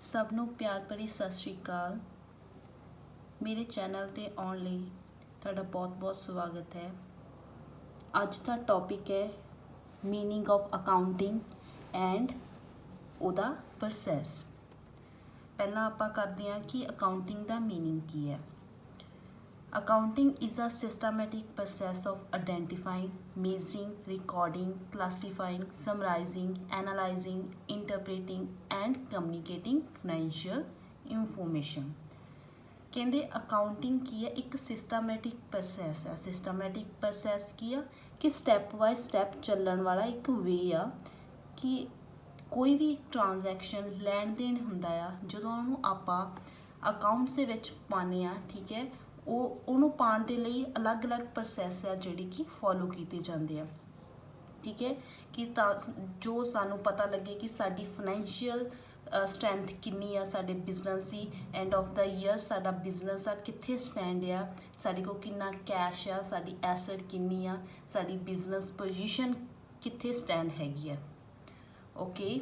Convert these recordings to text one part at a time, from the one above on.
ਸਭ ਨੂੰ ਪਿਆਰ ਭਰੀ ਸਤਿ ਸ਼੍ਰੀ ਅਕਾਲ। ਮੇਰੇ ਚੈਨਲ ਤੇ ਆਉਣ ਲਈ ਤੁਹਾਡਾ ਬਹੁਤ-ਬਹੁਤ ਸਵਾਗਤ ਹੈ। ਅੱਜ ਦਾ ਟੌਪਿਕ ਹੈ ਮੀਨਿੰਗ ਆਫ ਅਕਾਊਂਟਿੰਗ ਐਂਡ ਉਹਦਾ ਪ੍ਰੋਸੈਸ। ਪਹਿਲਾਂ ਆਪਾਂ ਕਰਦੇ ਹਾਂ ਕਿ ਅਕਾਊਂਟਿੰਗ ਦਾ ਮੀਨਿੰਗ ਕੀ ਹੈ। Accounting is a systematic process of identifying, measuring, recording, classifying, summarizing, analyzing, interpreting, and communicating financial information. ਕਹਿੰਦੇ ਅਕਾਊਂਟਿੰਗ ਕੀ ਹੈ, ਇੱਕ ਸਿਸਟਮੈਟਿਕ ਪ੍ਰੋਸੈਸ ਹੈ। ਸਿਸਟਮੈਟਿਕ ਪ੍ਰੋਸੈਸ ਕੀ ਆ ਕਿ ਸਟੈਪ ਬਾਏ ਸਟੈਪ ਚੱਲਣ ਵਾਲਾ ਇੱਕ ਵੇ ਆ ਕਿ ਕੋਈ ਵੀ ਟ੍ਰਾਂਜੈਕਸ਼ਨ ਲੈਣ ਦੇਣ ਹੁੰਦਾ ਆ, ਜਦੋਂ ਉਹਨੂੰ ਆਪਾਂ ਅਕਾਊਂਟਸ ਦੇ ਵਿੱਚ ਪਾਉਂਦੇ ਆ, ਠੀਕ ਹੈ, ਉਹਨੂੰ ਪਾਉਣ ਦੇ ਲਈ ਅਲੱਗ-ਅਲੱਗ ਪ੍ਰੋਸੈਸ ਆ ਜਿਹੜੇ ਕਿ ਫੋਲੋ ਕੀਤੇ ਜਾਂਦੇ ਆ, ਠੀਕ ਹੈ, ਕਿ ਤਾਂ ਜੋ ਸਾਨੂੰ ਪਤਾ ਲੱਗੇ ਕਿ ਸਾਡੀ ਫਾਈਨੈਂਸ਼ੀਅਲ ਸਟਰੈਂਥ ਕਿੰਨੀ ਆ, ਸਾਡੇ business the end of the year ਸਾਡਾ ਬਿਜ਼ਨਸ ਆ ਕਿੱਥੇ ਸਟੈਂਡ ਆ, ਸਾਡੇ ਕੋਲ ਕਿੰਨਾ ਕੈਸ਼ ਆ, ਸਾਡੀ ਐਸਟ ਕਿੰਨੀ ਆ, ਸਾਡੀ ਬਿਜ਼ਨਸ ਪੋਜੀਸ਼ਨ ਕਿੱਥੇ ਸਟੈਂਡ ਹੈਗੀ ਆ। ਓਕੇ,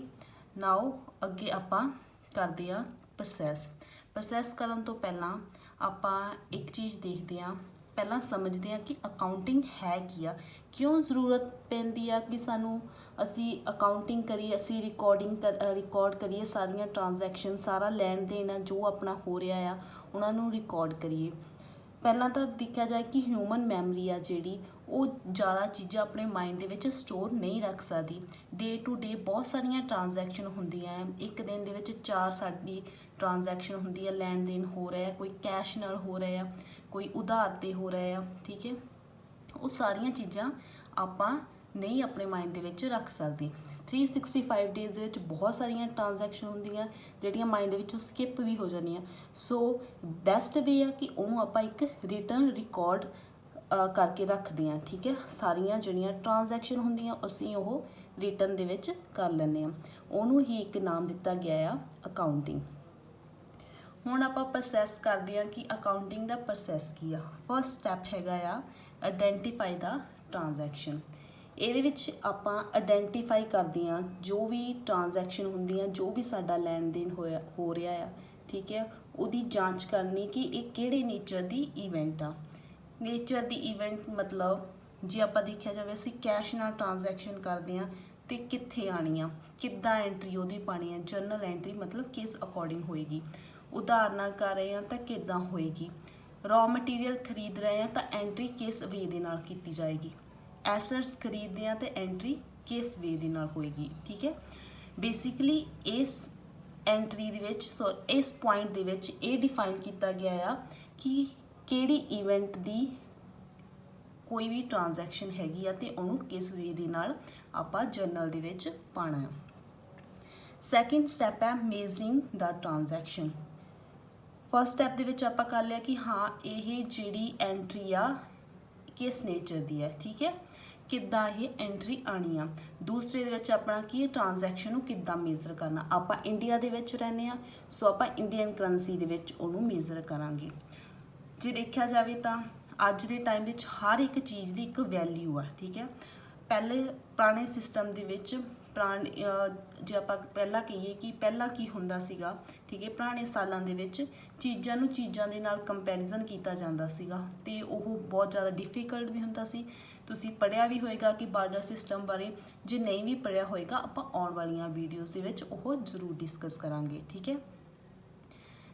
ਨਾਓ ਅੱਗੇ ਆਪਾਂ ਕਰਦੇ ਹਾਂ ਪ੍ਰੋਸੈਸ ਕਰਨ ਤੋਂ ਪਹਿਲਾਂ ਆਪਾਂ ਇੱਕ ਚੀਜ਼ ਦੇਖਦੇ ਹਾਂ, ਪਹਿਲਾਂ ਸਮਝਦੇ ਹਾਂ ਕਿ ਅਕਾਊਂਟਿੰਗ ਹੈ ਕੀ ਆ, ਕਿਉਂ ਜ਼ਰੂਰਤ ਪੈਂਦੀ ਆ ਕਿ ਸਾਨੂੰ ਅਸੀਂ ਅਕਾਊਂਟਿੰਗ ਕਰੀਏ, ਅਸੀਂ ਰਿਕਾਰਡ ਕਰੀਏ ਸਾਰੀਆਂ ਟ੍ਰਾਂਜੈਕਸ਼ਨ, ਸਾਰਾ ਲੈਣ ਦੇਣ ਆ ਜੋ ਆਪਣਾ ਹੋ ਰਿਹਾ ਆ ਉਹਨਾਂ ਨੂੰ ਰਿਕਾਰਡ ਕਰੀਏ। ਪਹਿਲਾਂ ਤਾਂ ਦੇਖਿਆ ਜਾਏ ਕਿ ਹਿਊਮਨ ਮੈਮਰੀ ਆ ਜਿਹੜੀ ਉਹ ਜ਼ਿਆਦਾ ਚੀਜ਼ਾਂ ਆਪਣੇ ਮਾਈਂਡ ਦੇ ਵਿੱਚ ਸਟੋਰ ਨਹੀਂ ਰੱਖ ਸਕਦੀ। ਡੇ ਟੂ ਡੇ ਬਹੁਤ ਸਾਰੀਆਂ ਟ੍ਰਾਂਜੈਕਸ਼ਨ ਹੁੰਦੀਆਂ, ਇੱਕ ਦਿਨ ਦੇ ਵਿੱਚ 4 ਸਾਡੀ ਟ੍ਰਾਂਜੈਕਸ਼ਨ ਹੁੰਦੀ ਹੈ, ਲੈਣ ਦੇਣ ਹੋ ਰਿਹਾ, ਕੋਈ ਕੈਸ਼ ਨਾਲ ਹੋ ਰਿਹਾ, ਕੋਈ ਉਧਾਰ 'ਤੇ ਹੋ ਰਿਹਾ, ਠੀਕ ਹੈ। ਉਹ ਸਾਰੀਆਂ ਚੀਜ਼ਾਂ ਆਪਾਂ ਨਹੀਂ ਆਪਣੇ ਮਾਈਂਡ ਦੇ ਵਿੱਚ ਰੱਖ ਸਕਦੇ। 365 ਡੇਜ਼ ਦੇ ਵਿੱਚ ਬਹੁਤ ਸਾਰੀਆਂ ਟ੍ਰਾਂਜੈਕਸ਼ਨ ਹੁੰਦੀਆਂ ਜਿਹੜੀਆਂ ਮਾਈਂਡ ਦੇ ਵਿੱਚੋਂ ਸਕਿਪ ਵੀ ਹੋ ਜਾਂਦੀਆਂ। ਸੋ ਬੈਸਟ ਵੇ ਆ ਕਿ ਉਹਨੂੰ ਆਪਾਂ ਇੱਕ ਰਿਟਨ ਰਿਕਾਰਡ ਕਰਕੇ ਰੱਖਦੇ ਹਾਂ, ਠੀਕ ਹੈ। ਸਾਰੀਆਂ ਜਿਹੜੀਆਂ ਟ੍ਰਾਂਜੈਕਸ਼ਨ ਹੁੰਦੀਆਂ ਅਸੀਂ ਉਹ ਰਿਟਨ ਦੇ ਵਿੱਚ ਕਰ ਲੈਂਦੇ ਹਾਂ, ਉਹਨੂੰ ਹੀ ਇੱਕ ਨਾਮ ਦਿੱਤਾ ਗਿਆ ਆ ਅਕਾਊਂਟਿੰਗ। ਹੁਣ ਆਪਾਂ ਪ੍ਰੋਸੈਸ ਕਰਦੇ ਹਾਂ ਕਿ ਅਕਾਊਂਟਿੰਗ ਦਾ ਪ੍ਰੋਸੈਸ ਕੀ ਆ। ਫਸਟ ਸਟੈਪ ਹੈਗਾ ਆ ਆਈਡੈਂਟੀਫਾਈ ਦਾ ਟ੍ਰਾਂਜੈਕਸ਼ਨ। ਇਹਦੇ ਵਿੱਚ ਆਪਾਂ ਆਈਡੈਂਟੀਫਾਈ ਕਰਦੇ ਹਾਂ ਜੋ ਵੀ ਟ੍ਰਾਂਜੈਕਸ਼ਨ ਹੁੰਦੀਆਂ, ਜੋ ਵੀ ਸਾਡਾ ਲੈਣ ਦੇਣ ਹੋ ਰਿਹਾ ਆ, ਠੀਕ ਹੈ, ਉਹਦੀ ਜਾਂਚ ਕਰਨੀ ਕਿ ਇਹ ਕਿਹੜੇ ਨੇਚਰ ਦੀ ਇਵੈਂਟ ਆ। ਨੇਚਰ ਦੀ ਇਵੈਂਟ ਮਤਲਬ ਜੇ ਆਪਾਂ ਦੇਖਿਆ ਜਾਵੇ ਅਸੀਂ ਕੈਸ਼ ਨਾਲ ਟ੍ਰਾਂਜੈਕਸ਼ਨ ਕਰਦੇ ਹਾਂ ਅਤੇ ਕਿੱਥੇ ਆਉਣੀ ਆ, ਕਿੱਦਾਂ ਐਂਟਰੀ ਉਹਦੀ ਪਾਉਣੀ ਆ। ਜਰਨਲ ਐਂਟਰੀ ਮਤਲਬ ਕਿਸ ਅਕੋਰਡਿੰਗ ਹੋਏਗੀ, ਉਧਾਰ ਨਾਲ ਕਰ ਰਹੇ ਹਾਂ ਤਾਂ ਕਿੱਦਾਂ ਹੋਏਗੀ, ਰॉ ਮਟੀਰੀਅਲ ਖਰੀਦ ਰਹੇ ਹਾਂ ਤਾਂ ਐਂਟਰੀ ਕਿਸ ਵੇ ਦੇ ਨਾਲ ਕੀਤੀ ਜਾਏਗੀ, ਐਸਟਸ ਖਰੀਦਦੇ ਹਾਂ ਤਾਂ ਐਂਟਰੀ ਕਿਸ ਵੇ ਦੇ ਨਾਲ ਹੋਏਗੀ, ਠੀਕ ਹੈ। ਬੇਸਿਕਲੀ ਇਸ ਐਂਟਰੀ ਦੇ ਵਿੱਚ ਇਸ ਪੁਆਇੰਟ ਦੇ ਵਿੱਚ ਇਹ ਡਿਫਾਈਨ ਕੀਤਾ ਗਿਆ ਆ ਕਿ ਕਿਹੜੀ ਇਵੈਂਟ ਦੀ ਕੋਈ ਵੀ ਟ੍ਰਾਂਜੈਕਸ਼ਨ ਹੈਗੀ ਆ ਅਤੇ ਉਹਨੂੰ ਕਿਸ ਵੇ ਦੇ ਨਾਲ ਆਪਾਂ ਜਰਨਲ ਦੇ ਵਿੱਚ ਪਾਉਣਾ ਆ। ਸੈਕਿੰਡ ਸਟੈਪ ਹੈ ਮੇਜ਼ਰਿੰਗ ਦਾ ਟ੍ਰਾਂਜੈਕਸ਼ਨ। ਫਸਟ ਸਟੈਪ ਦੇ ਵਿੱਚ ਆਪਾਂ ਕਰ ਲਿਆ ਕਿ ਹਾਂ ਇਹ ਜਿਹੜੀ ਐਂਟਰੀ ਆ ਕਿਸ ਨੇਚਰ ਦੀ ਹੈ, ਠੀਕ ਹੈ, ਕਿੱਦਾਂ ਇਹ ਐਂਟਰੀ ਆਉਣੀ ਆ। ਦੂਸਰੇ ਦੇ ਵਿੱਚ ਆਪਣਾ ਕੀ ਟ੍ਰਾਂਜੈਕਸ਼ਨ ਨੂੰ ਕਿੱਦਾਂ ਮੇਜ਼ਰ ਕਰਨਾ। ਆਪਾਂ ਇੰਡੀਆ ਦੇ ਵਿੱਚ ਰਹਿੰਦੇ ਹਾਂ, ਸੋ ਆਪਾਂ ਇੰਡੀਅਨ ਕਰੰਸੀ ਦੇ ਵਿੱਚ ਉਹਨੂੰ ਮੇਜ਼ਰ ਕਰਾਂਗੇ। ਜੇ ਦੇਖਿਆ ਜਾਵੇ ਤਾਂ ਅੱਜ ਦੇ ਟਾਈਮ ਵਿੱਚ ਹਰ ਇੱਕ ਚੀਜ਼ ਦੀ ਇੱਕ ਵੈਲਿਊ ਆ, ਠੀਕ ਹੈ। ਪੁਰਾਣੇ ਸਿਸਟਮ ਦੇ ਵਿੱਚ ਜੇ ਆਪਾਂ ਪਹਿਲਾਂ ਕਹੀਏ ਕਿ ਪਹਿਲਾਂ ਕੀ ਹੁੰਦਾ ਸੀਗਾ, ਠੀਕ ਹੈ, ਪੁਰਾਣੇ ਸਾਲਾਂ ਦੇ ਵਿੱਚ ਚੀਜ਼ਾਂ ਨੂੰ ਚੀਜ਼ਾਂ ਦੇ ਨਾਲ ਕੰਪੈਰੀਜ਼ਨ ਕੀਤਾ ਜਾਂਦਾ ਸੀਗਾ ਅਤੇ ਉਹ ਬਹੁਤ ਜ਼ਿਆਦਾ ਡਿਫੀਕਲਟ ਵੀ ਹੁੰਦਾ ਸੀ। ਤੁਸੀਂ ਪੜ੍ਹਿਆ ਵੀ ਹੋਏਗਾ ਕਿ ਬਾਰਡਰ ਸਿਸਟਮ ਬਾਰੇ, ਜੇ ਨਹੀਂ ਵੀ ਪੜ੍ਹਿਆ ਹੋਏਗਾ ਆਪਾਂ ਆਉਣ ਵਾਲੀਆਂ ਵੀਡੀਓਜ਼ ਦੇ ਵਿੱਚ ਉਹ ਜ਼ਰੂਰ ਡਿਸਕਸ ਕਰਾਂਗੇ, ਠੀਕ ਹੈ।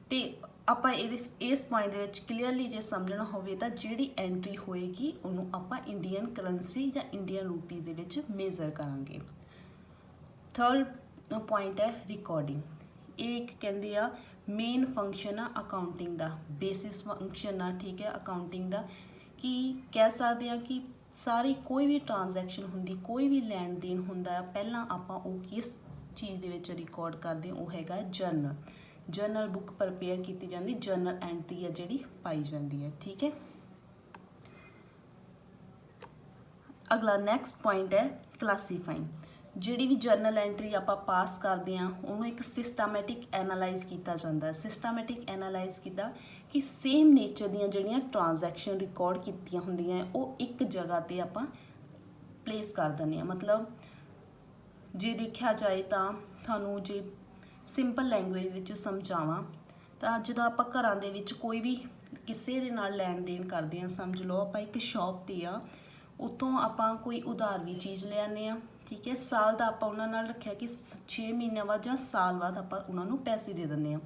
ਅਤੇ ਆਪਾਂ ਇਸ ਪੁਆਇੰਟ ਦੇ ਵਿੱਚ ਕਲੀਅਰਲੀ ਜੇ ਸਮਝਣਾ ਹੋਵੇ ਤਾਂ ਜਿਹੜੀ ਐਂਟਰੀ ਹੋਏਗੀ ਉਹਨੂੰ ਆਪਾਂ ਇੰਡੀਅਨ ਕਰੰਸੀ ਜਾਂ ਇੰਡੀਅਨ ਰੂਪੀ ਦੇ ਵਿੱਚ ਮੇਜ਼ਰ ਕਰਾਂਗੇ। ਥਰਡ ਪੁਆਇੰਟ ਹੈ ਰਿਕਾਰਡਿੰਗ। ਇਹ ਇੱਕ ਕਹਿੰਦੇ ਆ ਮੇਨ ਫੰਕਸ਼ਨ ਆ ਅਕਾਊਂਟਿੰਗ ਦਾ, ਬੇਸਿਸ ਫੰਕਸ਼ਨ ਆ, ਠੀਕ ਹੈ, ਅਕਾਊਂਟਿੰਗ ਦਾ। ਕਿ ਕਹਿ ਸਕਦੇ ਹਾਂ ਕਿ ਸਾਰੀ ਕੋਈ ਵੀ ਟ੍ਰਾਂਜੈਕਸ਼ਨ ਹੁੰਦੀ, ਕੋਈ ਵੀ ਲੈਣ ਦੇਣ ਹੁੰਦਾ, ਪਹਿਲਾਂ ਆਪਾਂ ਉਹ ਕਿਸ ਚੀਜ਼ ਦੇ ਵਿੱਚ ਰਿਕਾਰਡ ਕਰਦੇ ਹਾਂ, ਉਹ ਹੈਗਾ ਜਰਨਲ ਬੁੱਕ ਪ੍ਰਪੇਅਰ ਕੀਤੀ ਜਾਂਦੀ, ਜਰਨਲ ਐਂਟਰੀ ਆ ਜਿਹੜੀ ਪਾਈ ਜਾਂਦੀ ਹੈ, ਠੀਕ ਹੈ। ਅਗਲਾ ਨੈਕਸਟ ਪੁਆਇੰਟ ਹੈ ਕਲਾਸੀਫਾਈਂਗ। ਜਿਹੜੀ ਵੀ ਜਰਨਲ ਐਂਟਰੀ ਆਪਾਂ ਪਾਸ ਕਰਦੇ ਹਾਂ ਉਹਨੂੰ ਇੱਕ ਸਿਸਟਮੈਟਿਕ ਐਨਾਲਾਈਜ਼ ਕੀਤਾ ਜਾਂਦਾ ਹੈ। ਸਿਸਟਮੈਟਿਕ ਐਨਾਲਾਈਜ਼ ਕੀਤਾ ਕਿ ਸੇਮ ਨੇਚਰ ਦੀਆਂ ਜਿਹੜੀਆਂ ਟ੍ਰਾਂਜੈਕਸ਼ਨ ਰਿਕਾਰਡ ਕੀਤੀਆਂ ਹੁੰਦੀਆਂ ਉਹ ਇੱਕ ਜਗ੍ਹਾ 'ਤੇ ਆਪਾਂ ਪਲੇਸ ਕਰ ਦਿੰਦੇ ਹਾਂ। ਮਤਲਬ ਜੇ ਦੇਖਿਆ ਜਾਏ ਤਾਂ ਤੁਹਾਨੂੰ ਜੇ ਸਿੰਪਲ ਲੈਂਗੁਏਜ ਵਿੱਚ ਸਮਝਾਵਾਂ ਤਾਂ ਜਦੋਂ ਆਪਾਂ ਘਰਾਂ ਦੇ ਵਿੱਚ ਕੋਈ ਵੀ ਕਿਸੇ ਦੇ ਨਾਲ ਲੈਣ ਦੇਣ ਕਰਦੇ ਹਾਂ, ਸਮਝ ਲਓ ਆਪਾਂ ਇੱਕ ਸ਼ੌਪ 'ਤੇ ਆ, ਉੱਥੋਂ ਆਪਾਂ ਕੋਈ ਉਧਾਰ ਵੀ ਚੀਜ਼ ਲੈ ਆਉਂਦੇ ਹਾਂ, ਠੀਕ ਹੈ। ਸਾਲ ਦਾ ਆਪਾਂ ਉਹਨਾਂ ਨਾਲ ਰੱਖਿਆ ਕਿ 6 ਮਹੀਨਿਆਂ ਬਾਅਦ ਜਾਂ ਸਾਲ ਬਾਅਦ ਆਪਾਂ ਉਹਨਾਂ ਨੂੰ ਪੈਸੇ ਦੇ ਦਿੰਦੇ ਹਾਂ।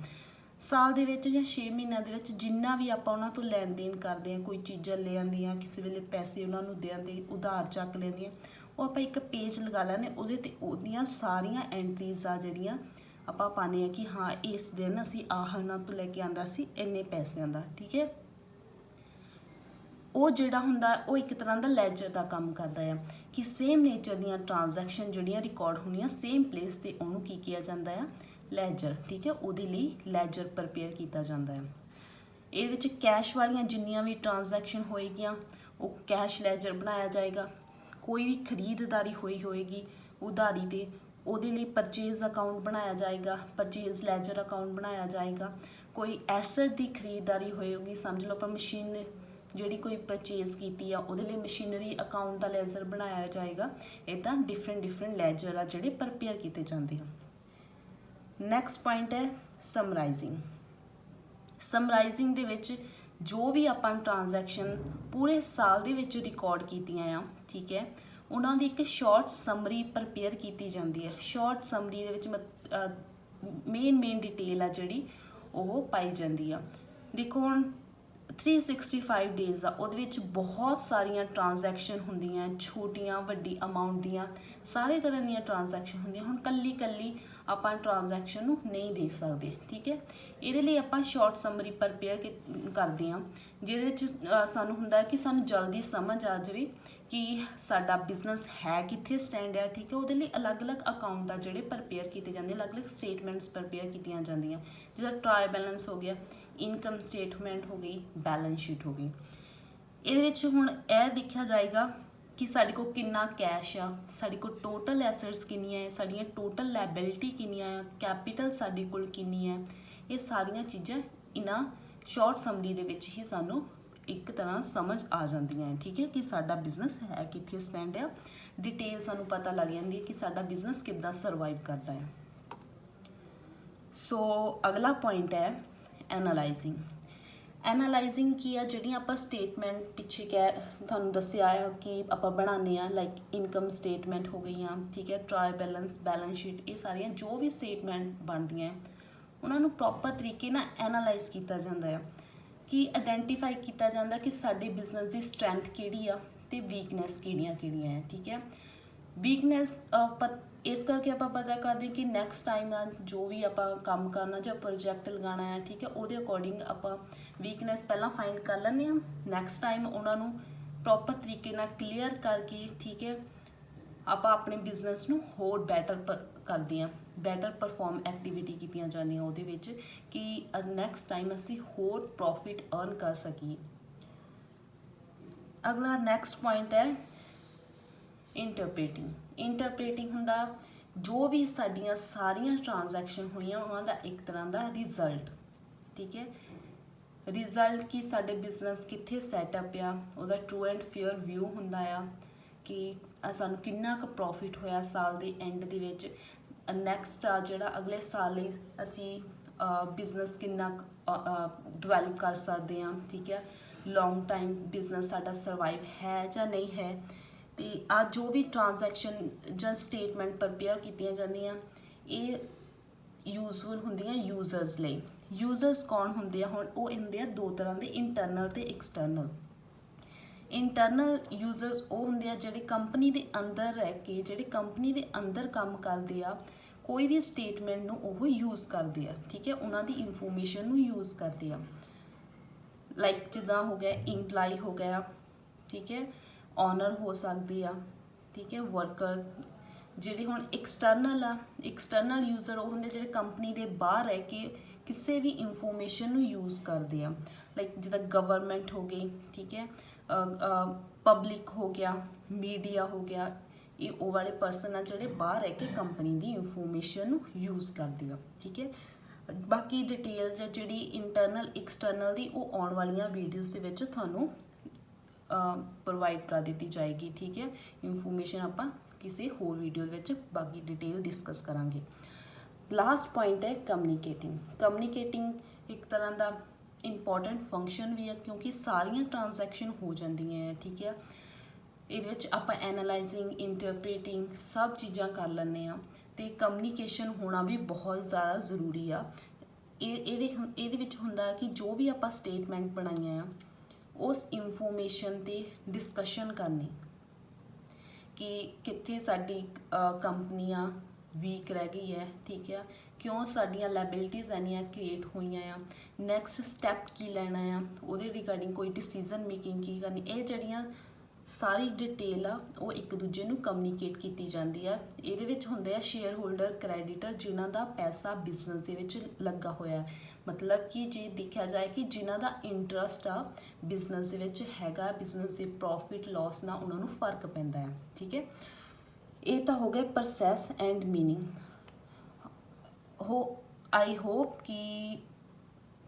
ਸਾਲ ਦੇ ਵਿੱਚ ਜਾਂ 6 ਮਹੀਨਿਆਂ ਦੇ ਵਿੱਚ ਜਿੰਨਾ ਵੀ ਆਪਾਂ ਉਹਨਾਂ ਤੋਂ ਲੈਣ ਦੇਣ ਕਰਦੇ ਹਾਂ, ਕੋਈ ਚੀਜ਼ਾਂ ਲੈ ਆਉਂਦੀਆਂ, ਕਿਸੇ ਵੇਲੇ ਪੈਸੇ ਉਹਨਾਂ ਨੂੰ ਦੇ ਆਉਂਦੇ, ਉਧਾਰ ਚੱਕ ਲੈਂਦੀਆਂ, ਉਹ ਆਪਾਂ ਇੱਕ ਪੇਜ ਲਗਾ ਲੈਂਦੇ, ਉਹਦੇ 'ਤੇ ਉਹਦੀਆਂ ਸਾਰੀਆਂ ਐਂਟਰੀਜ਼ ਆ ਜਿਹੜੀਆਂ ਆਪਾਂ ਪਾਉਂਦੇ ਹਾਂ ਕਿ ਹਾਂ ਇਸ ਦਿਨ ਅਸੀਂ ਆਹ ਉਹਨਾਂ ਤੋਂ ਲੈ ਕੇ ਆਂਦਾ ਸੀ ਇੰਨੇ ਪੈਸਿਆਂ ਦਾ, ਠੀਕ ਹੈ। ਉਹ ਜਿਹੜਾ ਹੁੰਦਾ ਉਹ ਇੱਕ ਤਰ੍ਹਾਂ ਦਾ ਲੈਜਰ ਦਾ ਕੰਮ ਕਰਦਾ ਆ ਕਿ ਸੇਮ ਨੇਚਰ ਦੀਆਂ ਟ੍ਰਾਂਜੈਕਸ਼ਨ ਜਿਹੜੀਆਂ ਰਿਕਾਰਡ ਹੋਣੀਆਂ ਸੇਮ ਪਲੇਸ 'ਤੇ, ਉਹਨੂੰ ਕੀ ਕਿਹਾ ਜਾਂਦਾ ਆ, ਲੈਜਰ, ਠੀਕ ਹੈ। ਉਹਦੇ ਲਈ ਲੈਜਰ ਪ੍ਰਪੇਅਰ ਕੀਤਾ ਜਾਂਦਾ ਹੈ। ਇਹਦੇ ਵਿੱਚ ਕੈਸ਼ ਵਾਲੀਆਂ ਜਿੰਨੀਆਂ ਵੀ ਟ੍ਰਾਂਜੈਕਸ਼ਨ ਹੋਏਗੀਆਂ ਉਹ ਕੈਸ਼ ਲੈਜਰ ਬਣਾਇਆ ਜਾਏਗਾ। ਕੋਈ ਵੀ ਖਰੀਦਦਾਰੀ ਹੋਏਗੀ ਉਧਾਰੀ 'ਤੇ, ਉਹਦੇ ਲਈ ਪਰਚੇਜ਼ ਅਕਾਊਂਟ ਬਣਾਇਆ ਜਾਏਗਾ, ਪਰਚੇਜ਼ ਲੈਜਰ ਅਕਾਊਂਟ ਬਣਾਇਆ ਜਾਏਗਾ। ਕੋਈ ਐਸਟ ਦੀ ਖਰੀਦਦਾਰੀ ਹੋਏਗੀ, ਸਮਝ ਲਓ ਆਪਾਂ ਮਸ਼ੀਨ ਜਿਹੜੀ ਕੋਈ ਪਰਚੇਜ਼ ਕੀਤੀ ਆ ਉਹਦੇ ਲਈ ਮਸ਼ੀਨਰੀ ਅਕਾਊਂਟ ਦਾ ਲੈਜਰ ਬਣਾਇਆ ਜਾਏਗਾ। ਇੱਦਾਂ ਡਿਫਰੈਂਟ ਲੈਜਰ ਆ ਜਿਹੜੇ ਪ੍ਰਪੇਅਰ ਕੀਤੇ ਜਾਂਦੇ ਆ। ਨੈਕਸਟ ਪੁਆਇੰਟ ਹੈ ਸਮਰਾਈਜ਼ਿੰਗ। ਸਮਰਾਈਜ਼ਿੰਗ ਦੇ ਵਿੱਚ ਜੋ ਵੀ ਆਪਾਂ ਟ੍ਰਾਂਜੈਕਸ਼ਨ ਪੂਰੇ ਸਾਲ ਦੇ ਵਿੱਚ ਰਿਕਾਰਡ ਕੀਤੀਆਂ ਆ, ਠੀਕ ਹੈ, ਉਹਨਾਂ ਦੀ ਇੱਕ ਸ਼ਾਰਟ ਸਮਰੀ ਪ੍ਰਪੇਅਰ ਕੀਤੀ ਜਾਂਦੀ ਹੈ। ਸ਼ਾਰਟ ਸਮਰੀ ਦੇ ਵਿੱਚ ਮੇਨ ਡਿਟੇਲ ਆ ਜਿਹੜੀ ਉਹ ਪਾਈ ਜਾਂਦੀ ਆ। ਦੇਖੋ ਹੁਣ 365 ਡੇਜ਼ ਆ, ਉਹਦੇ ਵਿੱਚ ਬਹੁਤ ਸਾਰੀਆਂ ਟ੍ਰਾਂਜੈਕਸ਼ਨ ਹੁੰਦੀਆਂ, ਛੋਟੀਆਂ ਵੱਡੀ ਅਮਾਊਂਟ ਦੀਆਂ ਸਾਰੇ ਤਰ੍ਹਾਂ ਦੀਆਂ ਟ੍ਰਾਂਜੈਕਸ਼ਨ ਹੁੰਦੀਆਂ। ਹੁਣ ਕੱਲੀ ਆਪਾਂ ਟ੍ਰਾਂਜੈਕਸ਼ਨ ਨੂੰ ਨਹੀਂ ਦੇਖ ਸਕਦੇ, ਠੀਕ ਹੈ। ਇਹਦੇ ਲਈ ਆਪਾਂ ਸ਼ਾਰਟ ਸਮਰੀ ਪ੍ਰਪੇਅਰ ਕਰਦੇ ਹਾਂ, ਜਿਹਦੇ ਵਿੱਚ ਸਾਨੂੰ ਹੁੰਦਾ ਕਿ ਸਾਨੂੰ ਜਲਦੀ ਸਮਝ ਆ ਜਾਵੇ ਕਿ ਸਾਡਾ ਬਿਜ਼ਨਸ ਹੈ ਕਿੱਥੇ ਸਟੈਂਡ ਹੈ, ਠੀਕ ਹੈ। ਉਹਦੇ ਲਈ ਅਲੱਗ-ਅਲੱਗ ਅਕਾਊਂਟ ਆ ਜਿਹੜੇ ਪ੍ਰਪੇਅਰ ਕੀਤੇ ਜਾਂਦੇ, ਅਲੱਗ-ਅਲੱਗ ਸਟੇਟਮੈਂਟਸ ਪ੍ਰਪੇਅਰ ਕੀਤੀਆਂ ਜਾਂਦੀਆਂ, ਜਿੱਦਾਂ ਟਰਾਇਲ ਬੈਲੈਂਸ ਹੋ ਗਿਆ, ਇਨਕਮ ਸਟੇਟਮੈਂਟ ਹੋ ਗਈ, ਬੈਲੈਂਸ ਸ਼ੀਟ ਹੋ ਗਈ। ਇਹਦੇ ਵਿੱਚ ਹੁਣ ਇਹ ਦੇਖਿਆ ਜਾਏਗਾ ਕਿ ਸਾਡੇ ਕੋਲ ਕਿੰਨਾ ਕੈਸ਼ ਆ, ਸਾਡੇ ਕੋਲ ਟੋਟਲ ਐਸੈਟਸ ਕਿੰਨੀਆਂ ਹੈ, ਸਾਡੀਆਂ ਟੋਟਲ ਲਾਇਬਿਲਿਟੀ ਕਿੰਨੀਆਂ ਆ, ਕੈਪੀਟਲ ਸਾਡੇ ਕੋਲ ਕਿੰਨੀ ਹੈ। ਇਹ ਸਾਰੀਆਂ ਚੀਜ਼ਾਂ ਇਹਨਾਂ ਸ਼ਾਰਟ ਸਮਰੀ ਦੇ ਵਿੱਚ ਹੀ ਸਾਨੂੰ ਇੱਕ ਤਰ੍ਹਾਂ ਸਮਝ ਆ ਜਾਂਦੀਆਂ ਹੈ, ਠੀਕ ਹੈ, ਕਿ ਸਾਡਾ ਬਿਜ਼ਨਸ ਹੈ ਕਿੱਥੇ ਸਟੈਂਡ ਆ। ਡਿਟੇਲ ਸਾਨੂੰ ਪਤਾ ਲੱਗ ਜਾਂਦੀ ਹੈ ਕਿ ਸਾਡਾ ਬਿਜ਼ਨਸ ਕਿੱਦਾਂ ਸਰਵਾਈਵ ਕਰਦਾ ਹੈ। ਸੋ ਅਗਲਾ ਪੁਆਇੰਟ ਹੈ ਐਨਾਲਾਈਜ਼ਿੰਗ। ਐਨਾਲਾਈਜ਼ਿੰਗ ਕੀ ਆ, ਜਿਹੜੀਆਂ ਆਪਾਂ ਸਟੇਟਮੈਂਟ ਪਿੱਛੇ ਤੁਹਾਨੂੰ ਦੱਸਿਆ ਆ ਕਿ ਆਪਾਂ ਬਣਾਉਂਦੇ ਆ, ਲਾਈਕ ਇਨਕਮ ਸਟੇਟਮੈਂਟ ਹੋ ਗਈਆਂ, ਠੀਕ ਹੈ, ਟਰਾਇਲ ਬੈਲੈਂਸ ਸ਼ੀਟ, ਇਹ ਸਾਰੀਆਂ ਜੋ ਵੀ ਸਟੇਟਮੈਂਟ ਬਣਦੀਆਂ ਉਹਨਾਂ ਨੂੰ ਪ੍ਰੋਪਰ ਤਰੀਕੇ ਨਾਲ ਐਨਾਲਾਈਜ਼ ਕੀਤਾ ਜਾਂਦਾ ਆ, ਕਿ ਆਇਡੈਂਟੀਫਾਈ ਕੀਤਾ ਜਾਂਦਾ ਕਿ ਸਾਡੇ ਬਿਜ਼ਨਸ ਦੀ ਸਟਰੈਂਥ ਕਿਹੜੀ ਆ ਅਤੇ ਵੀਕਨੈਸ ਕਿਹੜੀਆਂ ਹੈ, ਠੀਕ ਹੈ। ਵੀਕਨੈਸ ਇਸ ਕਰਕੇ ਆਪਾਂ ਪਤਾ ਕਰਦੇ ਕਿ ਨੈਕਸਟ ਟਾਈਮ ਆ ਜੋ ਵੀ ਆਪਾਂ ਕੰਮ ਕਰਨਾ ਜਾਂ ਪ੍ਰੋਜੈਕਟ ਲਗਾਉਣਾ ਹੈ, ਠੀਕ ਹੈ, ਉਹਦੇ ਅਕੋਰਡਿੰਗ ਆਪਾਂ ਵੀਕਨੈਸ ਪਹਿਲਾਂ ਫਾਈਂਡ ਕਰ ਲੈਂਦੇ ਹਾਂ। ਨੈਕਸਟ ਟਾਈਮ ਉਹਨਾਂ ਨੂੰ ਪ੍ਰੋਪਰ ਤਰੀਕੇ ਨਾਲ ਕਲੀਅਰ ਕਰਕੇ, ਠੀਕ ਹੈ, ਆਪਾਂ ਆਪਣੇ ਬਿਜ਼ਨਸ ਨੂੰ ਹੋਰ ਬੈਟਰ ਕਰਦੇ ਹਾਂ, ਬੈਟਰ ਪਰਫਾਰਮ ਐਕਟੀਵਿਟੀ ਕੀਤੀਆਂ ਜਾਂਦੀਆਂ ਉਹਦੇ ਵਿੱਚ ਕਿ ਨੈਕਸਟ ਟਾਈਮ ਅਸੀਂ ਹੋਰ ਪ੍ਰੋਫਿਟ ਅਰਨ ਕਰ ਸਕੀਏ। ਅਗਲਾ ਨੈਕਸਟ ਪੁਆਇੰਟ ਹੈ ਇੰਟਰਪ੍ਰੀਟਿੰਗ ਹੁੰਦਾ ਜੋ ਵੀ ਸਾਡੀਆਂ ਸਾਰੀਆਂ ਟ੍ਰਾਂਜੈਕਸ਼ਨ ਹੋਈਆਂ ਉਹਨਾਂ ਦਾ ਇੱਕ ਤਰ੍ਹਾਂ ਦਾ ਰਿਜ਼ਲਟ, ਠੀਕ ਹੈ। ਰਿਜ਼ਲਟ ਕਿ ਸਾਡੇ ਬਿਜ਼ਨਸ ਕਿੱਥੇ ਸੈਟਅਪ ਆ, ਉਹਦਾ ਟਰੂ ਐਂਡ ਫੇਅਰ ਵਿਊ ਹੁੰਦਾ ਆ ਕਿ ਸਾਨੂੰ ਕਿੰਨਾ ਕੁ ਪ੍ਰੋਫਿਟ ਹੋਇਆ ਸਾਲ ਦੇ ਐਂਡ ਦੇ ਵਿੱਚ। ਨੈਕਸਟ ਆ ਜਿਹੜਾ ਅਗਲੇ ਸਾਲ ਲਈ ਅਸੀਂ ਬਿਜ਼ਨਸ ਕਿੰਨਾ ਡਿਵੈਲਪ ਕਰ ਸਕਦੇ ਹਾਂ, ਠੀਕ ਹੈ, ਲੌਂਗ ਟਾਈਮ ਬਿਜ਼ਨਸ ਸਾਡਾ ਸਰਵਾਈਵ ਹੈ ਜਾਂ ਨਹੀਂ ਹੈ। ਅਤੇ ਆ ਜੋ ਵੀ ਟ੍ਰਾਂਜੈਕਸ਼ਨ ਜਾਂ ਸਟੇਟਮੈਂਟ ਪ੍ਰਪੇਅਰ ਕੀਤੀਆਂ ਜਾਂਦੀਆਂ ਇਹ ਯੂਜ਼ਫੁਲ ਹੁੰਦੀਆਂ ਯੂਜ਼ਰਸ ਲਈ। ਯੂਜ਼ਰਸ ਕੌਣ ਹੁੰਦੇ ਆ, ਹੁਣ ਉਹ ਹੁੰਦੇ ਆ ਦੋ ਤਰ੍ਹਾਂ ਦੇ, ਇੰਟਰਨਲ ਅਤੇ ਐਕਸਟਰਨਲ। ਇੰਟਰਨਲ ਯੂਜ਼ਰਸ ਉਹ ਹੁੰਦੇ ਆ ਜਿਹੜੇ ਕੰਪਨੀ ਦੇ ਅੰਦਰ ਰਹਿ ਕੇ, ਜਿਹੜੇ ਕੰਪਨੀ ਦੇ ਅੰਦਰ ਕੰਮ ਕਰਦੇ ਆ, ਕੋਈ ਵੀ ਸਟੇਟਮੈਂਟ ਨੂੰ ਉਹ ਯੂਜ਼ ਕਰਦੇ ਆ, ਠੀਕ ਹੈ, ਉਹਨਾਂ ਦੀ ਇਨਫੋਰਮੇਸ਼ਨ ਨੂੰ ਯੂਜ਼ ਕਰਦੇ ਆ। ਲਾਈਕ ਜਿੱਦਾਂ ਹੋ ਗਿਆ ਇੰਪਲਾਈ ਹੋ ਗਿਆ, ਠੀਕ ਹੈ, ਓਨਰ ਹੋ ਸਕਦੇ ਆ, ਠੀਕ ਹੈ, ਵਰਕਰ। ਜਿਹੜੇ ਹੁਣ ਐਕਸਟਰਨਲ ਯੂਜ਼ਰ ਉਹ ਹੁੰਦੇ ਜਿਹੜੇ ਕੰਪਨੀ ਦੇ ਬਾਹਰ ਰਹਿ ਕੇ ਕਿਸੇ ਵੀ ਇਨਫੋਰਮੇਸ਼ਨ ਨੂੰ ਯੂਜ਼ ਕਰਦੇ ਆ, ਲਾਈਕ ਜਿੱਦਾਂ ਗਵਰਨਮੈਂਟ ਹੋ ਗਈ, ਠੀਕ ਹੈ, ਪਬਲਿਕ ਹੋ ਗਿਆ, ਮੀਡੀਆ ਹੋ ਗਿਆ। ਇਹ ਉਹ ਵਾਲੇ ਪਰਸਨ ਆ ਜਿਹੜੇ ਬਾਹਰ ਰਹਿ ਕੇ ਕੰਪਨੀ ਦੀ ਇਨਫੋਰਮੇਸ਼ਨ ਨੂੰ ਯੂਜ਼ ਕਰਦੇ ਆ, ਠੀਕ ਹੈ। ਬਾਕੀ ਡਿਟੇਲਸ ਜਿਹੜੀ ਇੰਟਰਨਲ ਐਕਸਟਰਨਲ ਦੀ ਉਹ ਆਉਣ ਵਾਲੀਆਂ ਵੀਡੀਓਜ਼ ਦੇ ਵਿੱਚ ਤੁਹਾਨੂੰ ਪ੍ਰੋਵਾਈਡ ਕਰ ਦਿੱਤੀ ਜਾਏਗੀ, ਠੀਕ ਹੈ। ਇਨਫੋਰਮੇਸ਼ਨ ਆਪਾਂ ਕਿਸੇ ਹੋਰ ਵੀਡੀਓ ਵਿੱਚ ਬਾਕੀ ਡਿਟੇਲ ਡਿਸਕਸ ਕਰਾਂਗੇ। ਲਾਸਟ ਪੁਆਇੰਟ ਹੈ ਕਮਿਊਨੀਕੇਟਿੰਗ ਇੱਕ ਤਰ੍ਹਾਂ ਦਾ ਇੰਪੋਰਟੈਂਟ ਫੰਕਸ਼ਨ ਵੀ ਹੈ, ਕਿਉਂਕਿ ਸਾਰੀਆਂ ਟ੍ਰਾਂਜੈਕਸ਼ਨ ਹੋ ਜਾਂਦੀਆਂ ਹੈ, ਠੀਕ ਹੈ। ਇਹਦੇ ਵਿੱਚ ਆਪਾਂ ਐਨਾਲਾਈਜ਼ਿੰਗ, ਇੰਟਰਪ੍ਰੀਟਿੰਗ ਸਭ ਚੀਜ਼ਾਂ ਕਰ ਲੈਂਦੇ ਹਾਂ, ਅਤੇ ਕਮਿਊਨੀਕੇਸ਼ਨ ਹੋਣਾ ਵੀ ਬਹੁਤ ਜ਼ਿਆਦਾ ਜ਼ਰੂਰੀ ਆ। ਇਹਦੇ ਵਿੱਚ ਹੁੰਦਾ ਕਿ ਜੋ ਵੀ ਆਪਾਂ ਸਟੇਟਮੈਂਟ ਬਣਾਈਆਂ ਆ ਉਸ ਇਨਫੋਰਮੇਸ਼ਨ 'ਤੇ ਡਿਸਕਸ਼ਨ ਕਰਨੀ ਕਿ ਕਿੱਥੇ ਸਾਡੀ ਕੰਪਨੀਆਂ ਵੀਕ ਰਹਿ ਗਈ ਹੈ, ਠੀਕ ਹੈ, ਕਿਉਂ ਸਾਡੀਆਂ ਲਾਇਬਿਲਿਟੀਜ਼ ਇੰਨੀਆਂ ਕ੍ਰੀਏਟ ਹੋਈਆਂ ਆ, ਨੈਕਸਟ ਸਟੈਪ ਕੀ ਲੈਣਾ ਆ, ਉਹਦੇ ਰਿਗਾਰਡਿੰਗ ਕੋਈ ਡਿਸੀਜ਼ਨ ਮੇਕਿੰਗ ਕੀ ਕਰਨੀ। ਇਹ ਜਿਹੜੀਆਂ ਸਾਰੀ ਡਿਟੇਲ ਆ ਉਹ ਇੱਕ ਦੂਜੇ ਨੂੰ ਕਮਿਊਨੀਕੇਟ ਕੀਤੀ ਜਾਂਦੀ ਆ। ਇਹਦੇ ਵਿੱਚ ਹੁੰਦੇ ਆ ਸ਼ੇਅਰ ਹੋਲਡਰ, ਕ੍ਰੈਡੀਟਰ, ਜਿਨ੍ਹਾਂ ਦਾ ਪੈਸਾ ਬਿਜ਼ਨਸ ਦੇ ਵਿੱਚ ਲੱਗਾ ਹੋਇਆ, ਮਤਲਬ ਕਿ ਜੇ ਦੇਖਿਆ ਜਾਏ ਕਿ ਜਿਨ੍ਹਾਂ ਦਾ ਇੰਟਰਸਟ ਆ ਬਿਜ਼ਨਸ ਦੇ ਵਿੱਚ ਹੈਗਾ, ਬਿਜ਼ਨਸ ਦੇ ਪ੍ਰੋਫਿਟ ਲੋਸ ਨਾਲ ਉਹਨਾਂ ਨੂੰ ਫਰਕ ਪੈਂਦਾ ਹੈ, ਠੀਕ ਹੈ। ਇਹ ਤਾਂ ਹੋ ਗਿਆ process and meaning. I hope ਕਿ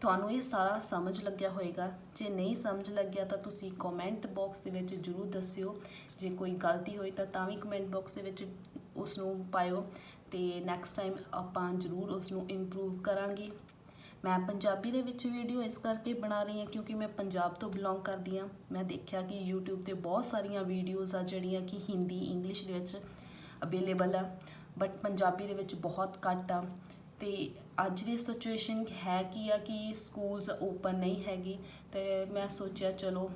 ਤੁਹਾਨੂੰ ਇਹ ਸਾਰਾ ਸਮਝ ਲੱਗਿਆ ਹੋਏਗਾ। ਜੇ ਨਹੀਂ ਸਮਝ ਲੱਗਿਆ ਤਾਂ ਤੁਸੀਂ ਕਮੈਂਟ ਬਾਕਸ ਦੇ ਵਿੱਚ ਜ਼ਰੂਰ ਦੱਸਿਓ। ਜੇ ਕੋਈ ਗਲਤੀ ਹੋਈ ਤਾਂ ਵੀ ਕਮੈਂਟ ਬਾਕਸ ਦੇ ਵਿੱਚ ਉਸ ਨੂੰ ਪਾਇਓ, ਅਤੇ ਨੈਕਸਟ ਟਾਈਮ ਆਪਾਂ ਜ਼ਰੂਰ ਉਸ ਨੂੰ ਇੰਪਰੂਵ ਕਰਾਂਗੇ। ਮੈਂ ਪੰਜਾਬੀ ਦੇ ਵਿੱਚ ਵੀਡੀਓ ਇਸ ਕਰਕੇ ਬਣਾ ਰਹੀ ਹਾਂ ਕਿਉਂਕਿ ਮੈਂ ਪੰਜਾਬ ਤੋਂ ਬਿਲੋਂਗ ਕਰਦੀ ਹਾਂ। ਮੈਂ ਦੇਖਿਆ ਕਿ YouTube 'ਤੇ ਬਹੁਤ ਸਾਰੀਆਂ ਵੀਡੀਓਜ਼ ਆ ਜਿਹੜੀਆਂ ਕਿ ਹਿੰਦੀ, ਇੰਗਲਿਸ਼ ਦੇ ਵਿੱਚ ਅਵੇਲੇਬਲ ਆ, ਬਟ ਪੰਜਾਬੀ ਦੇ ਵਿੱਚ ਬਹੁਤ ਘੱਟ ਆ। ਅਤੇ ਅੱਜ ਦੀ ਸਿਚੁਏਸ਼ਨ ਹੈ ਕੀ ਆ ਕਿ ਸਕੂਲਸ ਓਪਨ ਨਹੀਂ ਹੈਗੀ, ਅਤੇ ਮੈਂ ਸੋਚਿਆ ਚਲੋ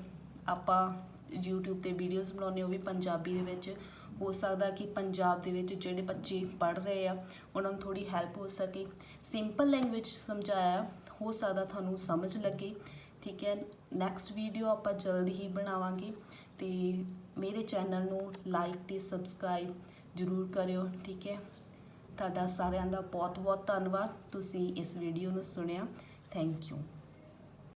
ਆਪਾਂ YouTube 'ਤੇ ਵੀਡੀਓਜ਼ ਬਣਾਉਂਦੇ, ਉਹ ਵੀ ਪੰਜਾਬੀ ਦੇ ਵਿੱਚ। ਹੋ ਸਕਦਾ ਕਿ ਪੰਜਾਬ ਦੇ ਵਿੱਚ ਜਿਹੜੇ ਬੱਚੇ ਪੜ੍ਹ ਰਹੇ ਆ ਉਹਨਾਂ ਨੂੰ ਥੋੜ੍ਹੀ ਹੈਲਪ ਹੋ ਸਕੇ। ਸਿੰਪਲ ਲੈਂਗੁਏਜ ਸਮਝਾਇਆ, ਹੋ ਸਕਦਾ ਤੁਹਾਨੂੰ ਸਮਝ ਲੱਗੇ, ਠੀਕ ਹੈ। ਨੈਕਸਟ ਵੀਡੀਓ ਆਪਾਂ ਜਲਦੀ ਹੀ ਬਣਾਵਾਂਗੇ, ਅਤੇ ਮੇਰੇ ਚੈਨਲ ਨੂੰ ਲਾਈਕ ਅਤੇ ਸਬਸਕ੍ਰਾਈਬ ਜ਼ਰੂਰ ਕਰਿਓ, ਠੀਕ ਹੈ। ਤੁਹਾਡਾ ਸਾਰਿਆਂ ਦਾ ਬਹੁਤ ਬਹੁਤ ਧੰਨਵਾਦ, ਤੁਸੀਂ ਇਸ ਵੀਡੀਓ ਨੂੰ ਸੁਣਿਆ। Thank you.